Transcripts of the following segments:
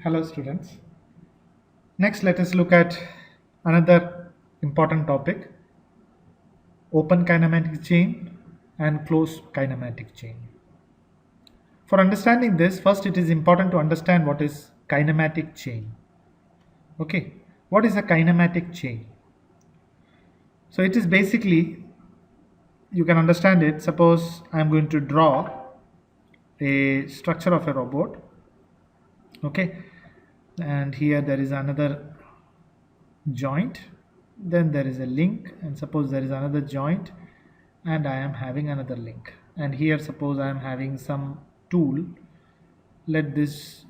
Hello students. Next let us look at another important topic, open kinematic chain and closed kinematic chain. For understanding this, first it is important to understand what is kinematic chain. Okay, what is a kinematic chain? So it is basically, you can understand it, suppose I am going to draw a structure of a robot. Okay, and here there is another joint, then there is a link, and suppose there is another joint and I am having another link, and here suppose I am having some tool. Let this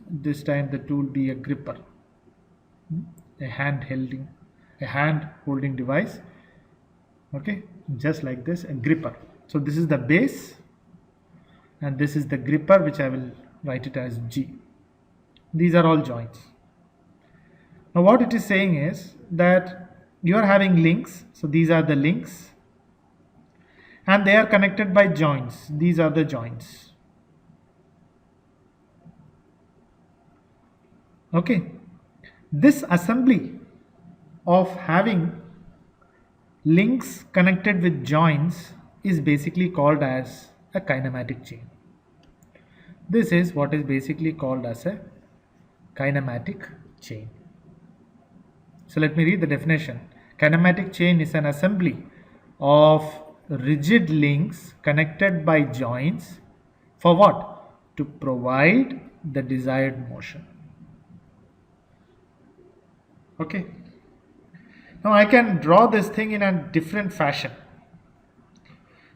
time the tool be a gripper, a hand holding device. Okay, just like this, a gripper. So this is the base and this is the gripper, which I will write it as G. These are all joints. Now what it is saying is that you are having links, so these are the links, and they are connected by joints. These are the joints. Okay, this assembly of having links connected with joints is basically called as a kinematic chain. This is what is basically called as a kinematic chain. So let me read the definition. Kinematic chain is an assembly of rigid links connected by joints for what? To provide the desired motion. Okay. Now I can draw this thing in a different fashion.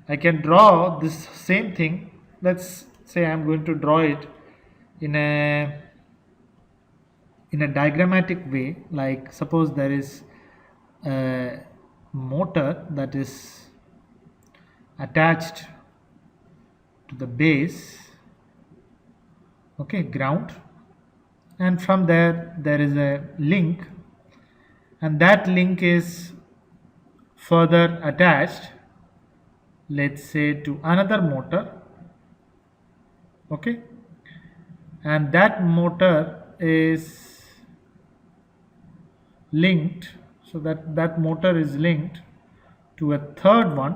I can draw this same thing. Let's say I'm going to draw it in a diagrammatic way. Like suppose there is a motor that is attached to the base, okay, ground, and from there is a link, and that link is further attached, let's say, to another motor. Okay, and that motor is linked, so that motor is linked to a third one,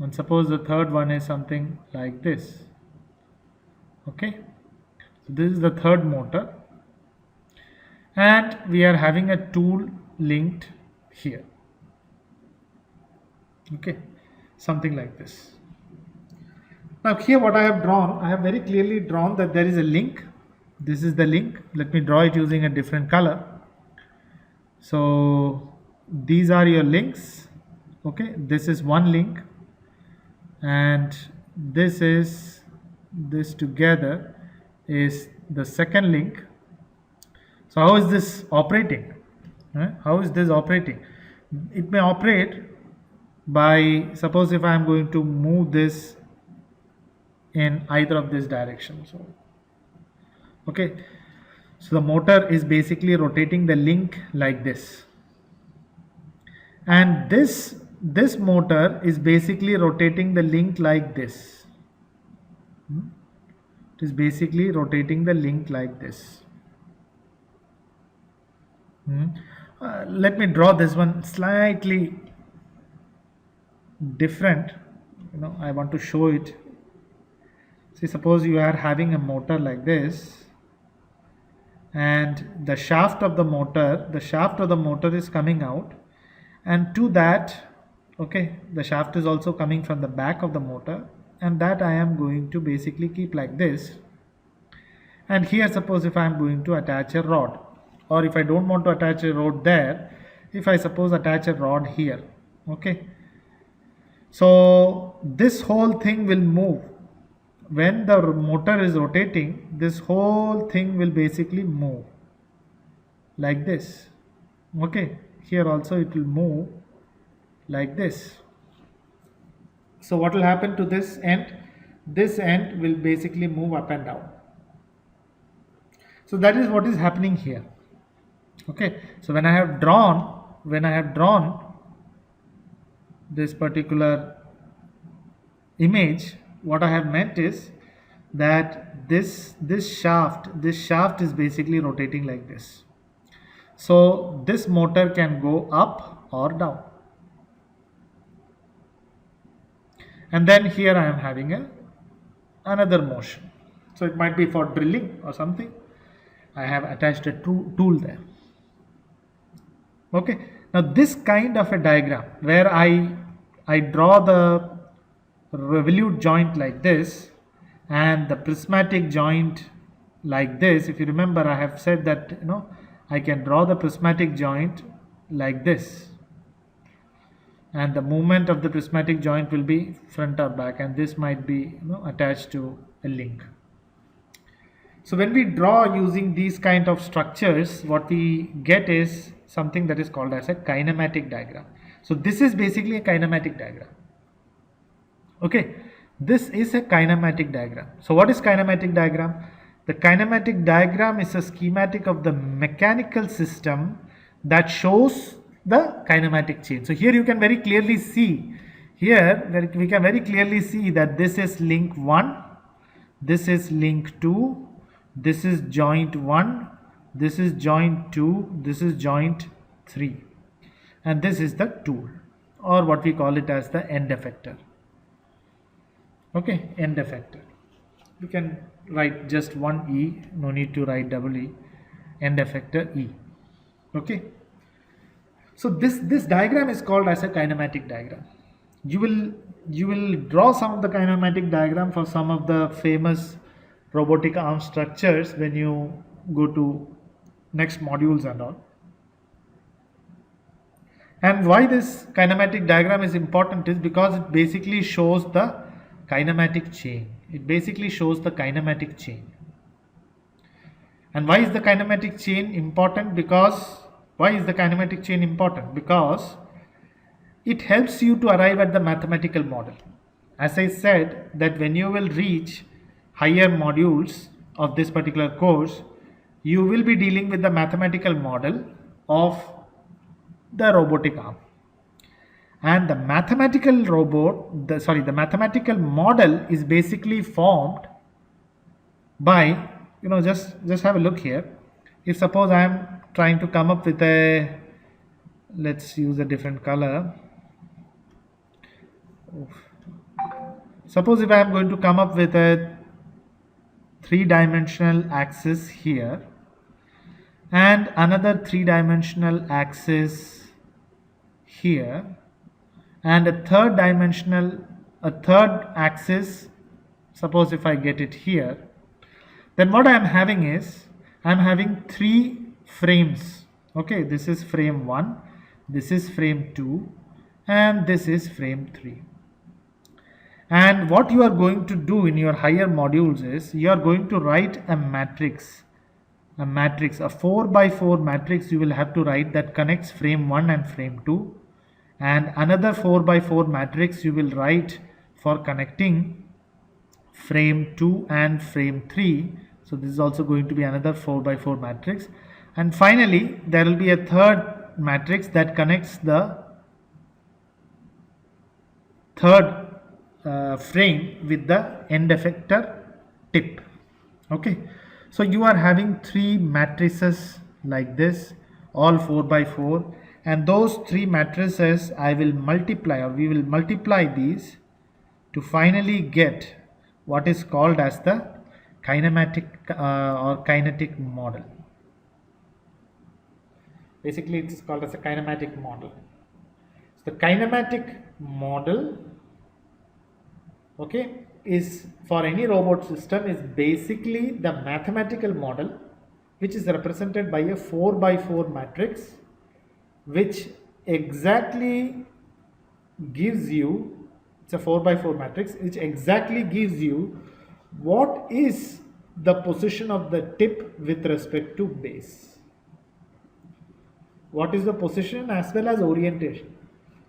and suppose the third one is something like this. Okay, so this is the third motor, and we are having a tool linked here. Okay, something like this. Now here what I have drawn, I have very clearly drawn that there is a link. This is the link. Let me draw it using a different color. So these are your links. Okay, this is one link, and this together is the second link. So how is this operating? How is this operating? It may operate by, suppose if I am going to move this in either of this direction. So okay, so the motor is basically rotating the link like this, and this motor is basically rotating the link like this. It is basically rotating the link like this. Let me draw this one slightly different. I want to show it. See, suppose you are having a motor like this, and the shaft of the motor is coming out, and to that, okay, the shaft is also coming from the back of the motor, and that I am going to basically keep like this. And here suppose if I am going to attach a rod, or if I don't want to attach a rod there, if I suppose attach a rod here. Okay, so this whole thing will move. When the motor is rotating, this whole thing will basically move like this. Okay, here also it will move like this. So what will happen to this end? This end will basically move up and down. So that is what is happening here. Okay, so when I have drawn this particular image, what I have meant is that this shaft is basically rotating like this. So this motor can go up or down. And then here I am having another motion. So it might be for drilling or something. I have attached a tool there. Okay. Now this kind of a diagram where I draw the revolute joint like this and the prismatic joint like this. If you remember, I have said that I can draw the prismatic joint like this, and the movement of the prismatic joint will be front or back, and this might be attached to a link. So when we draw using these kind of structures, what we get is something that is called as a kinematic diagram. So this is basically a kinematic diagram. Okay, this is a kinematic diagram. So what is kinematic diagram? The kinematic diagram is a schematic of the mechanical system that shows the kinematic chain. So here you can very clearly see, here we can very clearly see that this is link 1, this is link 2, this is joint 1, this is joint 2, this is joint 3, and this is the tool, or what we call it as the end effector. Okay, end effector. You can write just one E, no need to write double E, end effector E. Okay. So this diagram is called as a kinematic diagram. You will draw some of the kinematic diagram for some of the famous robotic arm structures when you go to next modules and all. And why this kinematic diagram is important is because it basically shows the kinematic chain. It basically shows the kinematic chain. And why is the kinematic chain important? Why is the kinematic chain important? Because it helps you to arrive at the mathematical model. As I said, that when you will reach higher modules of this particular course, you will be dealing with the mathematical model of the robotic arm. And the mathematical the mathematical model is basically formed by, just have a look here. If suppose I am trying to come up with let's use a different color. Suppose if I am going to come up with a 3-dimensional axis here and another 3-dimensional axis here and a third axis, suppose if I get it here, then what I am having is I am having 3 frames. Okay, this is frame 1, this is frame 2, and this is frame 3. And what you are going to do in your higher modules is you are going to write a matrix, a 4x4 matrix you will have to write that connects frame 1 and frame 2, and another 4x4 matrix you will write for connecting frame 2 and frame 3. So this is also going to be another 4x4 matrix, and finally there will be a third matrix that connects the third frame with the end effector tip. Okay, so you are having 3 matrices like this, all 4x4, and those 3 matrices I will multiply, or we will multiply these to finally get what is called as the kinematic or kinetic model. Basically it is called as a kinematic model. So the kinematic model, okay, is for any robot system is basically the mathematical model which is represented by a 4x4 matrix, which exactly gives you, it's a 4x4 matrix which exactly gives you what is the position of the tip with respect to base, what is the position as well as orientation.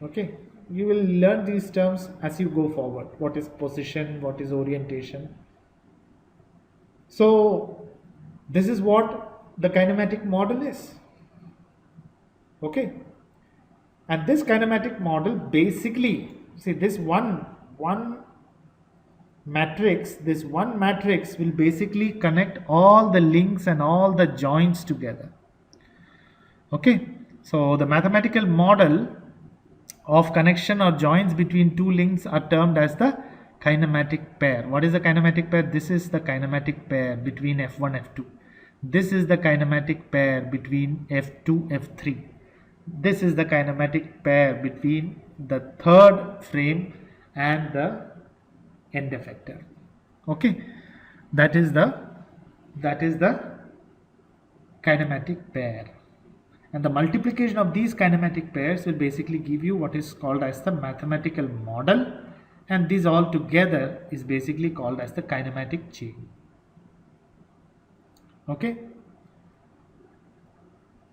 Okay, you will learn these terms as you go forward. What is position, what is orientation. So this is what the kinematic model is. Okay, and this kinematic model basically, see this one matrix, this one matrix will basically connect all the links and all the joints together. Okay, so the mathematical model of connection or joints between two links are termed as the kinematic pair. What is the kinematic pair? This is the kinematic pair between F1 F2. This is the kinematic pair between F2 F3. This is the kinematic pair between the third frame and the end effector. Okay, that is the kinematic pair, and the multiplication of these kinematic pairs will basically give you what is called as the mathematical model, and these all together is basically called as the kinematic chain. Okay,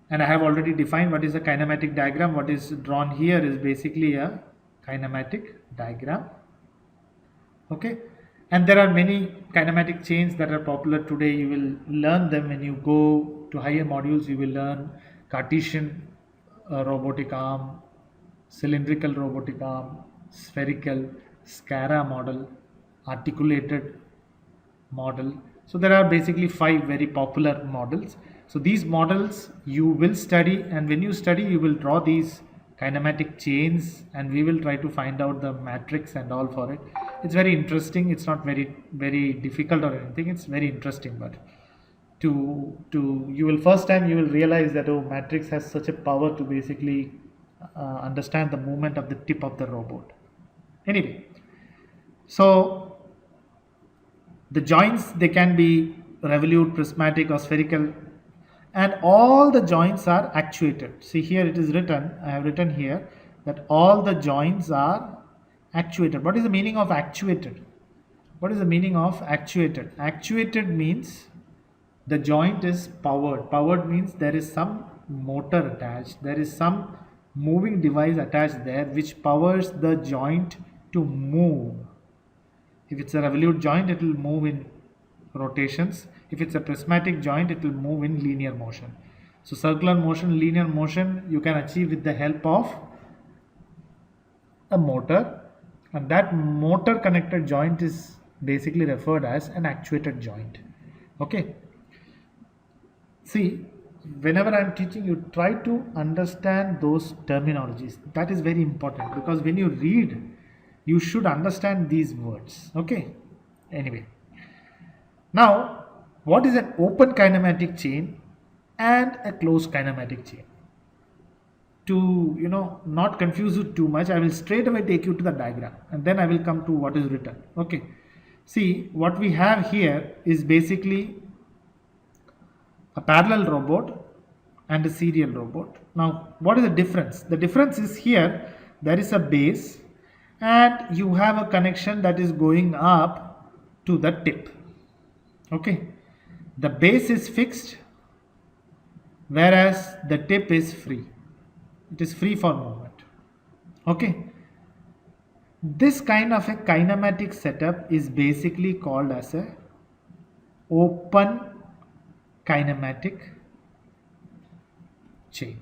and I have already defined what is a kinematic diagram. What is drawn here is basically a kinematic diagram. Okay, and there are many kinematic chains that are popular today. You will learn them when you go to higher modules. You will learn Cartesian robotic arm, cylindrical robotic arm, spherical, SCARA model, articulated model. So there are basically 5 very popular models. So these models you will study, and when you study you will draw these kinematic chains, and we will try to find out the matrix and all for it. It's very interesting. It's not very difficult or anything. It's very interesting, but you will first time you will realize that, oh, matrix has such a power to basically understand the movement of the tip of the robot. Anyway, so the joints, they can be revolute, prismatic or spherical, and all the joints are actuated. See, here it is written, I have written here that all the joints are actuated. What is the meaning of actuated? What is the meaning of actuated? Actuated means the joint is powered. Powered means there is some motor attached, there is some moving device attached there which powers the joint to move. If it's a revolute joint, it will move in rotations. If it's a prismatic joint, it will move in linear motion. So circular motion, linear motion you can achieve with the help of a motor, and that motor connected joint is basically referred as an actuated joint. Okay, see, whenever I am teaching, you try to understand those terminologies. That is very important, because when you read, you should understand these words. Okay, anyway, now what is an open kinematic chain and a closed kinematic chain? To not confuse you too much, I will straight away take you to the diagram, and then I will come to what is written. Okay, see, what we have here is basically a parallel robot and a serial robot. Now what is the difference? The difference is, here there is a base and you have a connection that is going up to the tip. Okay, the base is fixed, whereas the tip is free. It is free for movement. Okay, this kind of a kinematic setup is basically called as a open kinematic chain.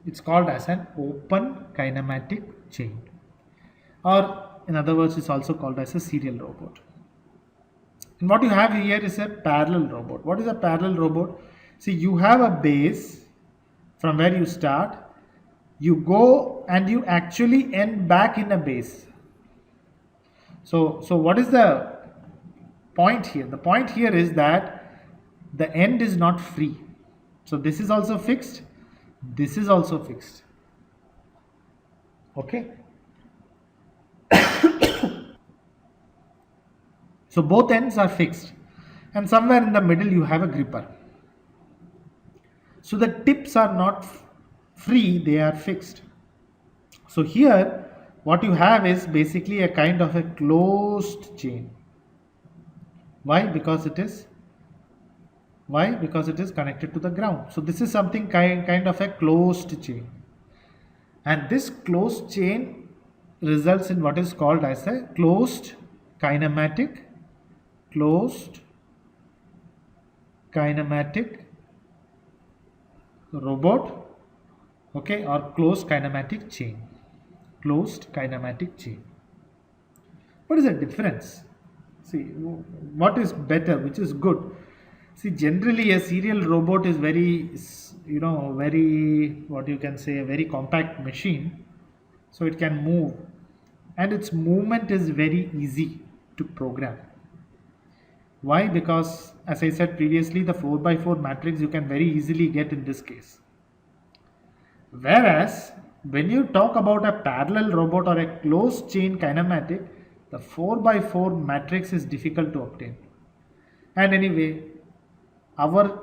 It's called as an open kinematic chain, or in other words, it's also called as a serial robot. And what you have here is a parallel robot. What is a parallel robot? See, you have a base from where you start, you go and you actually end back in a base. So what is the point here? The point here is that the end is not free. So this is also fixed, this is also fixed. Okay, so both ends are fixed, and somewhere in the middle you have a gripper. So the tips are not free, they are fixed. So here what you have is basically a kind of a closed chain. Why? Because it is connected to the ground. So this is something kind of a closed chain, and this closed chain results in what is called as a closed kinematic robot. Okay, or closed kinematic chain. What is the difference? See, what is better, which is good. See, generally a serial robot is very, very, what you can say, a very compact machine. So it can move, and its movement is very easy to program. Why? Because, as I said previously, the 4 by 4 matrix you can very easily get in this case. Whereas, when you talk about a parallel robot or a closed chain kinematic, the 4 by 4 matrix is difficult to obtain. And anyway, our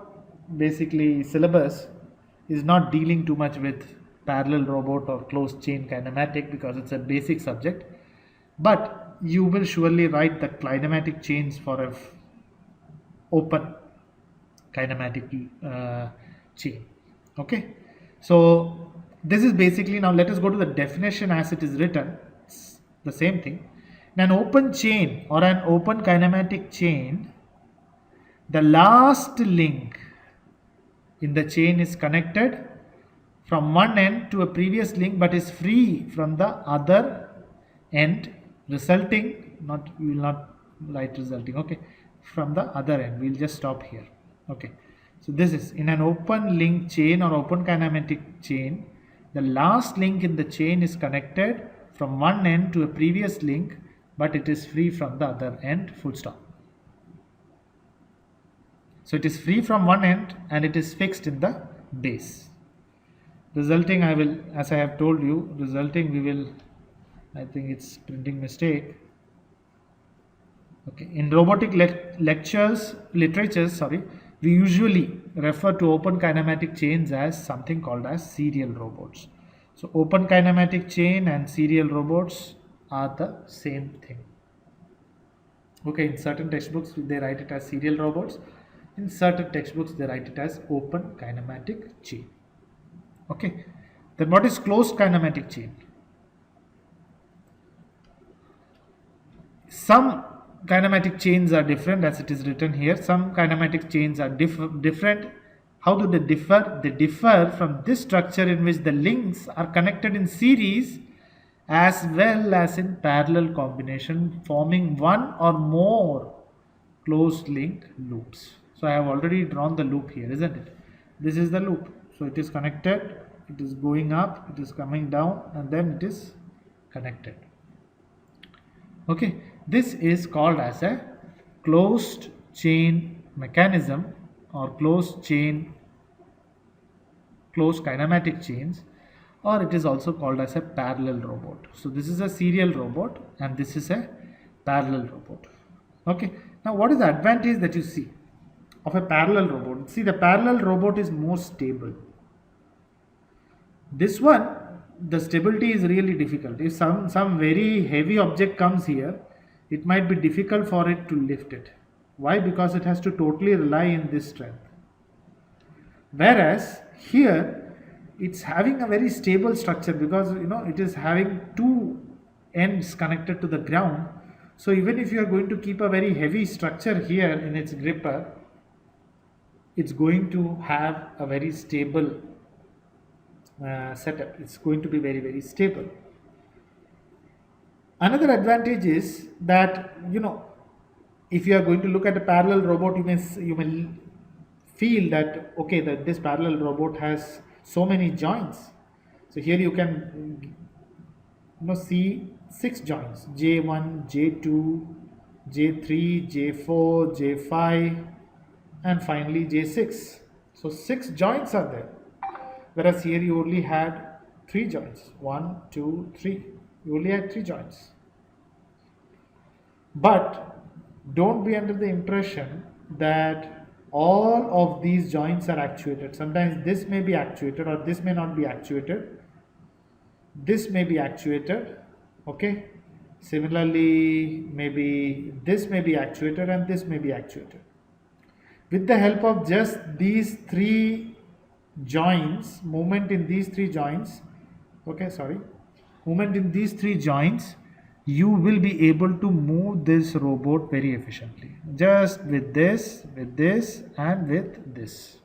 basically syllabus is not dealing too much with parallel robot or closed chain kinematic because it's a basic subject. But you will surely write the kinematic chains for a open kinematic chain. Okay, so this is basically, now let us go to the definition as it is written. It's the same thing. In an open chain or an open kinematic chain, the last link in the chain is connected from one end to a previous link but is free from the other end, resulting, not, we will not write resulting, okay, from the other end. We'll just stop here. Okay, so this is in an open link chain or open kinematic chain, the last link in the chain is connected from one end to a previous link but it is free from the other end, full stop. So it is free from one end and it is fixed in the base. Resulting, I will, as I have told you, resulting we will, I think it's printing mistake. Okay, in robotic literatures, we usually refer to open kinematic chains as something called as serial robots. So open kinematic chain and serial robots are the same thing. Okay, in certain textbooks they write it as serial robots. In certain textbooks they write it as open kinematic chain. Okay, then what is closed kinematic chain? Some kinematic chains are different, as it is written here. Some kinematic chains are different. How do they differ? They differ from this structure in which the links are connected in series as well as in parallel combination, forming one or more closed link loops. So I have already drawn the loop here, isn't it? This is the loop. So it is connected, it is going up, it is coming down, and then it is connected. Okay, this is called as a closed chain mechanism or closed kinematic chains, or it is also called as a parallel robot. So this is a serial robot and this is a parallel robot. Okay, now what is the advantage that you see of a parallel robot? See, the parallel robot is more stable. This one, the stability is really difficult. If some very heavy object comes here, it might be difficult for it to lift it. Why? Because it has to totally rely on this strength. Whereas here it's having a very stable structure because it is having two ends connected to the ground. So even if you are going to keep a very heavy structure here in its gripper, it's going to have a very stable setup. It's going to be very, very stable. Another advantage is that if you are going to look at a parallel robot, you may feel that okay, that this parallel robot has so many joints. So here you can see 6 joints: J1, J2, J3, J4, J5, and finally J6. So 6 joints are there. Whereas here you only had 3 joints. 1, 2, 3. You only had 3 joints. But don't be under the impression that all of these joints are actuated. Sometimes this may be actuated or this may not be actuated. This may be actuated. Okay. Similarly, maybe this may be actuated and this may be actuated. With the help of just these 3 joints, movement in these 3 joints, movement in these 3 joints, you will be able to move this robot very efficiently. Just with this, and with this.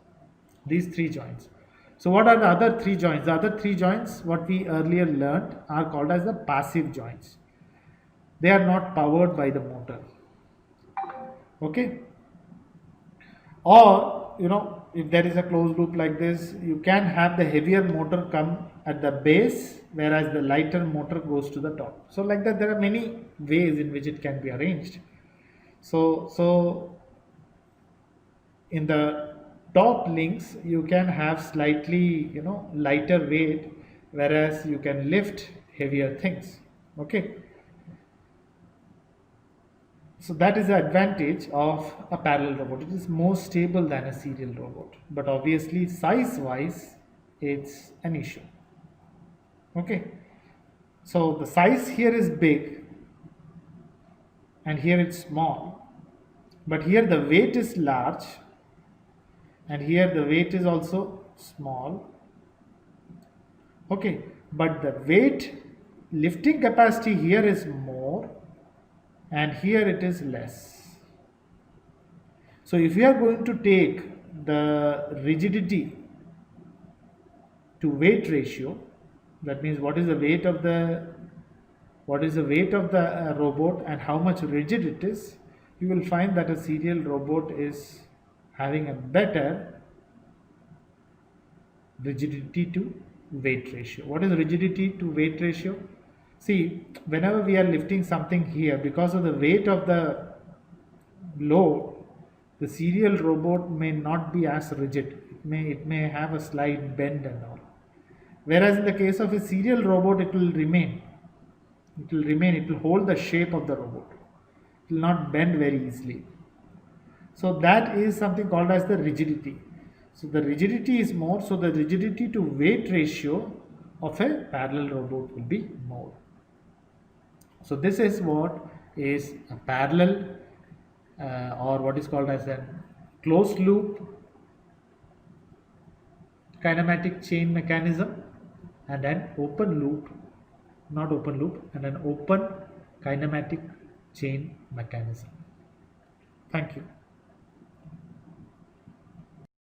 These 3 joints. So what are the other 3 joints? The other 3 joints, what we earlier learned, are called as the passive joints. They are not powered by the motor. Okay. Or if there is a closed loop like this, you can have the heavier motor come at the base, whereas the lighter motor goes to the top. So like that, there are many ways in which it can be arranged. So in the top links, you can have slightly lighter weight, whereas you can lift heavier things. Okay. So that is the advantage of a parallel robot. It is more stable than a serial robot, but obviously size wise it's an issue. Okay. So the size here is big and here it's small, but here the weight is large and here the weight is also small. Okay, but the weight lifting capacity here is more and here it is less. So if we are going to take the rigidity to weight ratio, that means what is the weight of the robot and how much rigid it is, you will find that a serial robot is having a better rigidity to weight ratio. What is rigidity to weight ratio? See, whenever we are lifting something here, because of the weight of the load, the serial robot may not be as rigid. It may have a slight bend and all. Whereas in the case of a serial robot, it will remain. It will hold the shape of the robot. It will not bend very easily. So that is something called as the rigidity. So the rigidity is more, so the rigidity to weight ratio of a parallel robot will be more. So this is what is a parallel or what is called as a closed loop kinematic chain mechanism and an open loop, not open loop, and an open kinematic chain mechanism. Thank you.